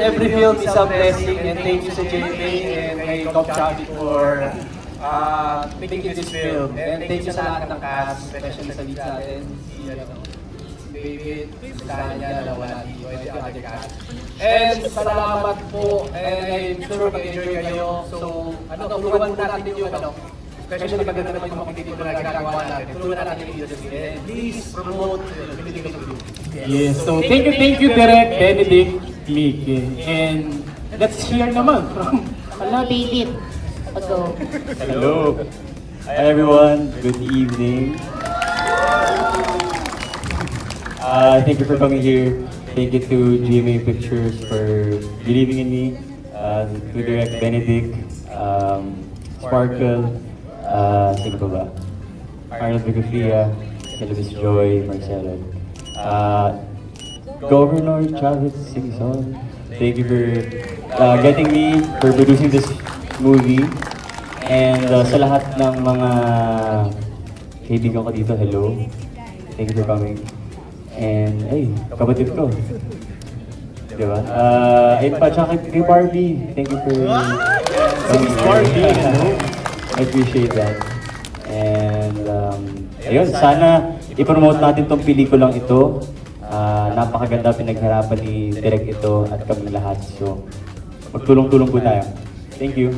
every film is a blessing, and thank you sa JP and kay Top Chavi for making this film. And thank you sa lahat ng cast, especially sa lead natin, si David, Tanya, na wala dito, and the other cast. And salamat po, and I'm sure mag-enjoy kayo. So, tulungan mo natin yung especially maganda naman yung mga dito na ginagawa natin. Tulungan natin yung video and please promote the Philippine Film. Yes, so thank you Direk, Benedict, Mickey. And let's hear naman from David. Go. Hello. Hi everyone. Good evening. Thank you for coming here. Thank you to GMA Pictures for believing in me. To Direct Benedict, Sparkle, sino pa ba? Arnold Vigafia, Elvis Joy, Marcelo. Governor Chavez Singson. Thank you for getting me, for producing this movie. And sa lahat ng mga kaibigan ko dito, hello. Thank you for coming. And, ay, kapatid ko. Diba? Ayun pa, tsaka kay Barbie. Thank you for coming. Barbie, I appreciate that. And, ayun, sana i-promote natin tong pelikulang ito. Napakaganda pinaghirapan ni Direk ito at kami lahat. So, magtulong-tulong po tayo. Thank you.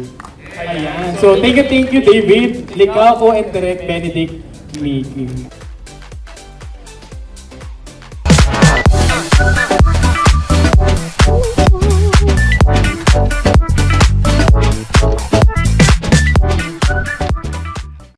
Ayan. So thank you David, Licaco, and Direk, Benedict, Mickey.